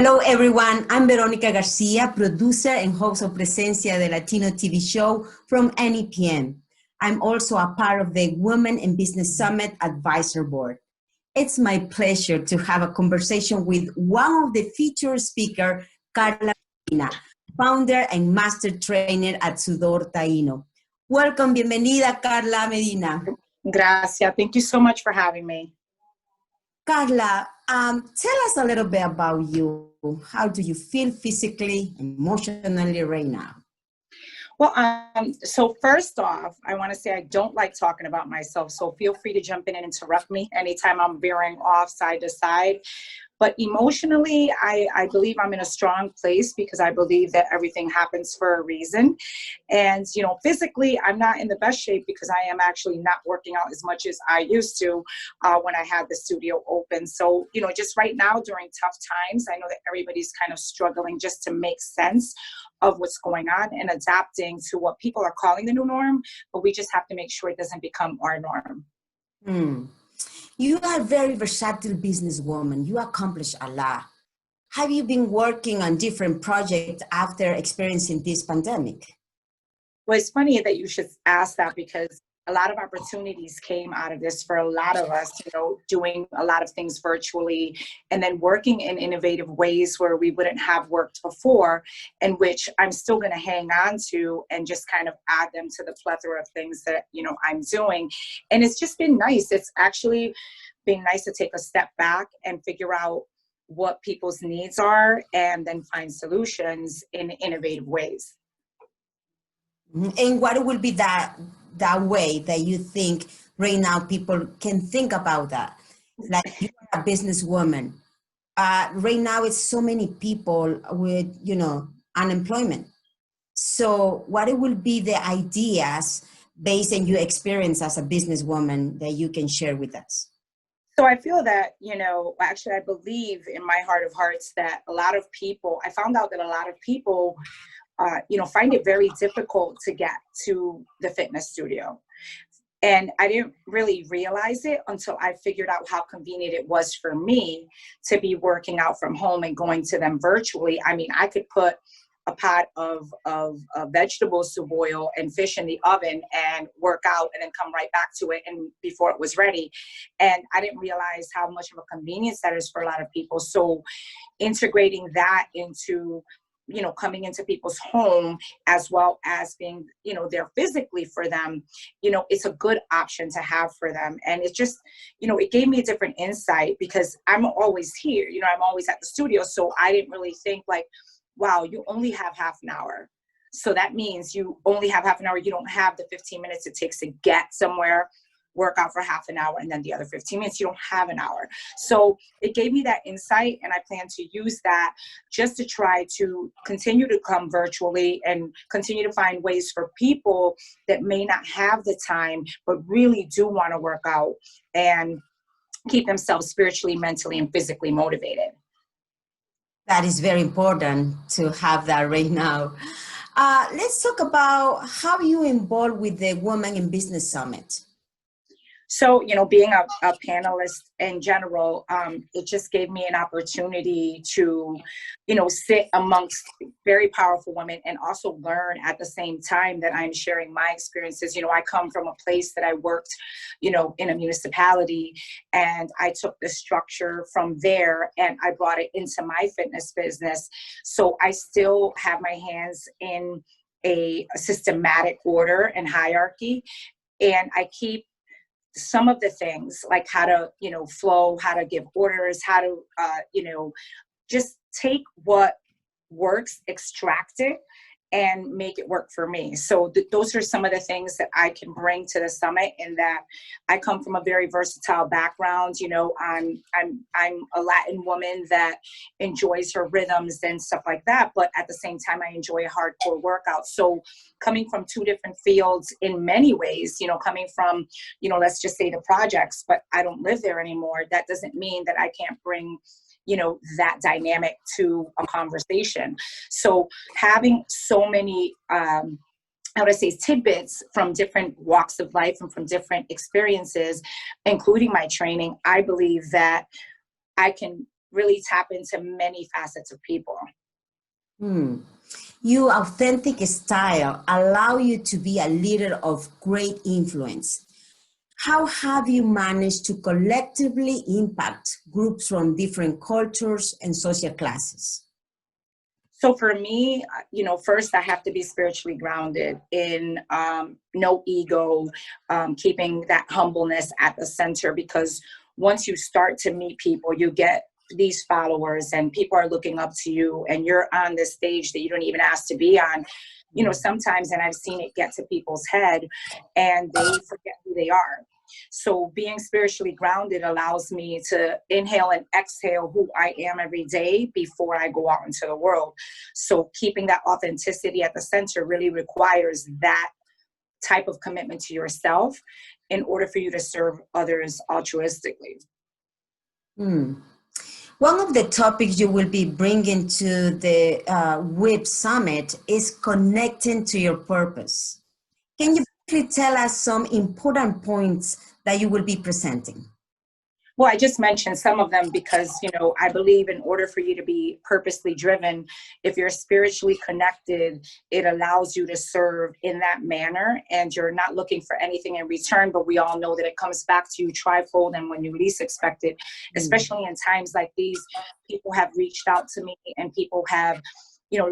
Hello, everyone. I'm Veronica Garcia, producer and host of Presencia, the Latino TV show from NEPM. I'm also a part of the Women in Business Summit Advisor Board. It's my pleasure to have a conversation with one of the featured speakers, Karla Medina, founder and master trainer at Sudor Taino. Welcome, bienvenida, Karla Medina. Gracias. Thank you so much for having me. Karla, tell us a little bit about you. How do you feel physically, emotionally right now? Well, so first off, I want to say I don't like talking about myself, so feel free to jump in and interrupt me anytime I'm veering off side to side. But emotionally, I believe I'm in a strong place because I believe that everything happens for a reason. And, physically, I'm not in the best shape because I am actually not working out as much as I used to when I had the studio open. So, just right now during tough times, I know that everybody's kind of struggling just to make sense of what's going on and adapting to what people are calling the new norm. But we just have to make sure it doesn't become our norm. You are a very versatile businesswoman. You accomplish a lot. Have you been working on different projects after experiencing this pandemic? Well, it's funny that you should ask that because a lot of opportunities came out of this for a lot of us, doing a lot of things virtually and then working in innovative ways where we wouldn't have worked before, and which I'm still going to hang on to and just kind of add them to the plethora of things that, I'm doing. And it's just been nice. It's actually been nice to take a step back and figure out what people's needs are and then find solutions in innovative ways. And what will be that way that you think right now people can think about that? Like, you are a businesswoman. Right now, it's so many people with, unemployment. So what it will be the ideas based on your experience as a businesswoman that you can share with us? So I feel that, actually, I believe in my heart of hearts that I found out that a lot of people find it very difficult to get to the fitness studio. And I didn't really realize it until I figured out how convenient it was for me to be working out from home and going to them virtually. I mean, I could put a pot of vegetables to boil and fish in the oven and work out and then come right back to it and before it was ready. And I didn't realize how much of a convenience that is for a lot of people. So integrating that into coming into people's home as well as being, there physically for them, it's a good option to have for them. And it just, it gave me a different insight because I'm always here, I'm always at the studio. So I didn't really think like, wow, you only have half an hour. So that means you only have half an hour. You don't have the 15 minutes it takes to get somewhere, work out for half an hour, and then the other 15 minutes, you don't have an hour. So it gave me that insight, and I plan to use that just to try to continue to come virtually and continue to find ways for people that may not have the time, but really do want to work out and keep themselves spiritually, mentally, and physically motivated. That is very important to have that right now. Let's talk about how you involved with the Women in Business Summit. So, being a panelist in general, it just gave me an opportunity to, sit amongst very powerful women and also learn at the same time that I'm sharing my experiences. I come from a place that I worked, in a municipality, and I took the structure from there and I brought it into my fitness business. So I still have my hands in a systematic order and hierarchy, and I keep some of the things like how to, flow, how to give orders, how to, just take what works, extract it, and make it work for me. So those are some of the things that I can bring to the summit, in that I come from a very versatile background. I'm a Latin woman that enjoys her rhythms and stuff like that, but at the same time, I enjoy a hardcore workout. So coming from two different fields in many ways, coming from, let's just say the projects, but I don't live there anymore. That doesn't mean that I can't bring that dynamic to a conversation. So having so many, how would I say, tidbits from different walks of life and from different experiences, including my training, I believe that I can really tap into many facets of people. Your authentic style allow you to be a leader of great influence. How have you managed to collectively impact groups from different cultures and social classes? So for me, first I have to be spiritually grounded in no ego, keeping that humbleness at the center, because once you start to meet people, you get these followers and people are looking up to you, and you're on this stage that you don't even ask to be on. Sometimes, and I've seen it get to people's head and they forget who they are. So being spiritually grounded allows me to inhale and exhale who I am every day before I go out into the world. So keeping that authenticity at the center really requires that type of commitment to yourself in order for you to serve others altruistically. One of the topics you will be bringing to the WIP Summit is connecting to your purpose. Can you briefly tell us some important points that you will be presenting? Well, I just mentioned some of them because, I believe in order for you to be purposely driven, if you're spiritually connected, it allows you to serve in that manner and you're not looking for anything in return. But we all know that it comes back to you trifold and when you least expect it, especially in times like these. People have reached out to me and people have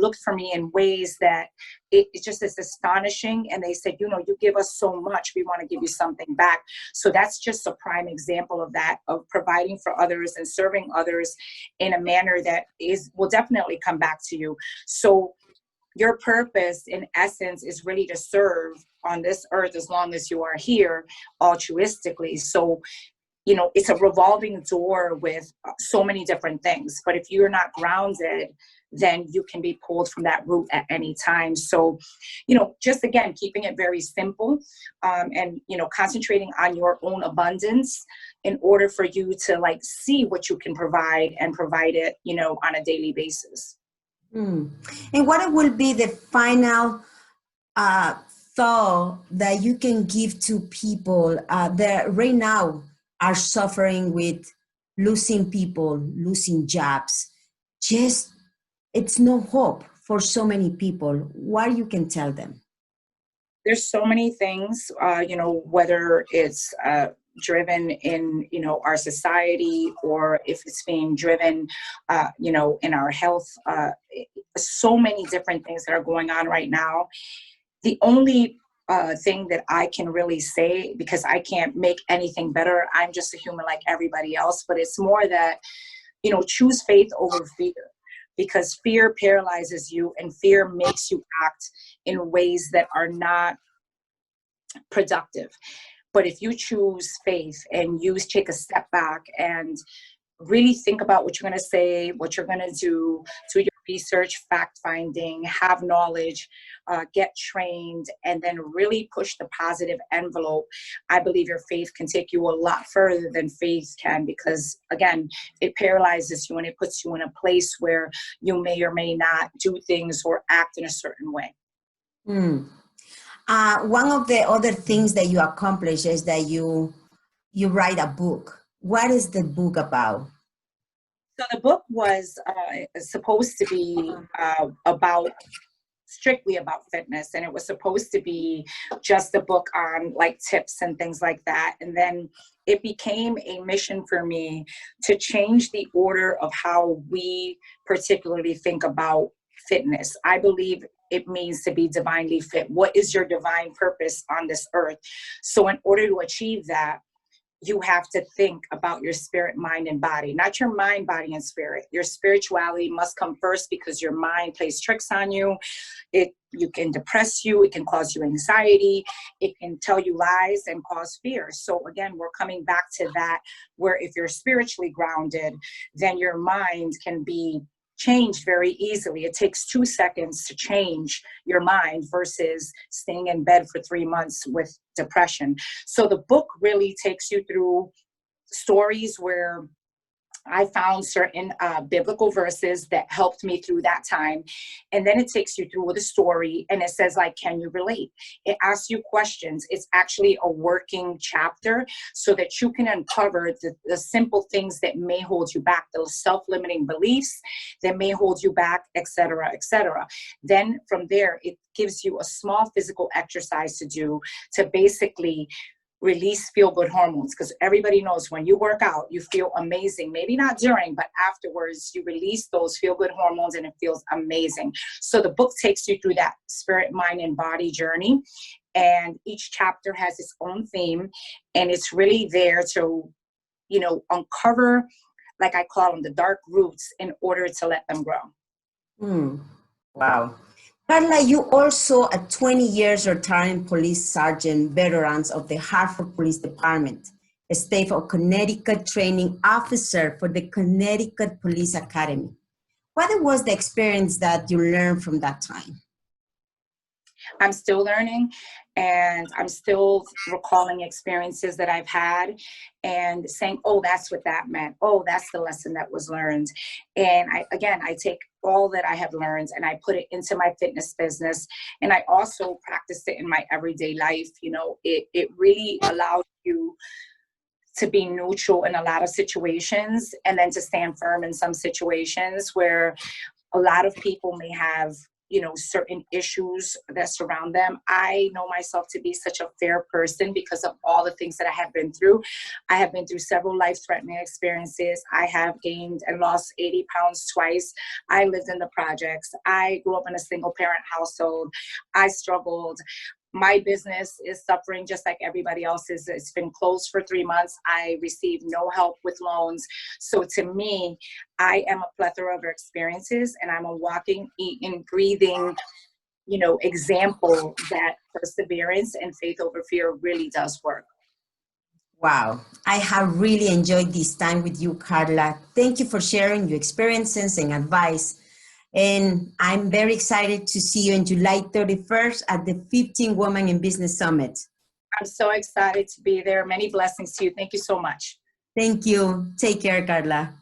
looked for me in ways that it just is astonishing. And they said, you give us so much, we want to give you something back. So that's just a prime example of that, of providing for others and serving others in a manner that will definitely come back to you. So your purpose in essence is really to serve on this earth as long as you are here altruistically. So it's a revolving door with so many different things. But if you're not grounded, then you can be pulled from that route at any time. So, just again, keeping it very simple and, concentrating on your own abundance in order for you to see what you can provide and provide it, on a daily basis. And what will be the final thought that you can give to people that right now are suffering with losing people, losing jobs? It's no hope for so many people. What you can tell them? There's so many things, whether it's driven in, our society or if it's being driven, in our health, so many different things that are going on right now. The only thing that I can really say, because I can't make anything better, I'm just a human like everybody else, but it's more that, choose faith over fear. Because fear paralyzes you and fear makes you act in ways that are not productive. But if you choose faith and you take a step back and really think about what you're going to say, what you're going to do your research, fact finding, have knowledge, get trained, and then really push the positive envelope, I believe your faith can take you a lot further than faith can, because again, it paralyzes you and it puts you in a place where you may or may not do things or act in a certain way. One of the other things that you accomplish is that you write a book. What is the book about? So the book was supposed to be strictly about fitness, and it was supposed to be just a book on tips and things like that. And then it became a mission for me to change the order of how we particularly think about fitness. I believe it means to be divinely fit. What is your divine purpose on this earth? So in order to achieve that, you have to think about your spirit, mind, and body, not your mind, body, and spirit. Your spirituality must come first, because your mind plays tricks on you. You can depress you. It can cause you anxiety. It can tell you lies and cause fear. So again, we're coming back to that, where if you're spiritually grounded, then your mind can be changed very easily. It takes 2 seconds to change your mind versus staying in bed for 3 months with depression. So the book really takes you through stories where I found certain biblical verses that helped me through that time. And then it takes you through the story and it says, like, can you relate? It asks you questions. It's actually a working chapter so that you can uncover the simple things that may hold you back, those self-limiting beliefs that may hold you back, et cetera, et cetera. Then from there, it gives you a small physical exercise to do to basically release feel-good hormones, because everybody knows when you work out, you feel amazing. Maybe not during, but afterwards, you release those feel-good hormones and it feels amazing. So the book takes you through that spirit, mind, and body journey. And each chapter has its own theme. And it's really there to, you know, uncover, like I call them, the dark roots in order to let them grow. Wow. Karla, you also a 20 years retiring police sergeant veterans of the Hartford Police Department, a state of Connecticut training officer for the Connecticut Police Academy. What was the experience that you learned from that time? I'm still learning and I'm still recalling experiences that I've had and saying, oh, that's what that meant. Oh, that's the lesson that was learned. And I take all that I have learned and I put it into my fitness business. And I also practice it in my everyday life. You know, it really allows you to be neutral in a lot of situations and then to stand firm in some situations where a lot of people may have, you know, certain issues that surround them. I know myself to be such a fair person because of all the things that I have been through. I have been through several life-threatening experiences. I have gained and lost 80 pounds twice. I lived in the projects. I grew up in a single parent household. I struggled. My business is suffering just like everybody else's. It's been closed for 3 months. I received no help with loans. So to me, I am a plethora of experiences and I'm a walking, eating, breathing, you know, example that perseverance and faith over fear really does work. Wow. I have really enjoyed this time with you, Karla. Thank you for sharing your experiences and advice. And I'm very excited to see you on July 31st at the 15 Women in Business Summit. I'm so excited to be there. Many blessings to you. Thank you so much. Thank you. Take care, Karla.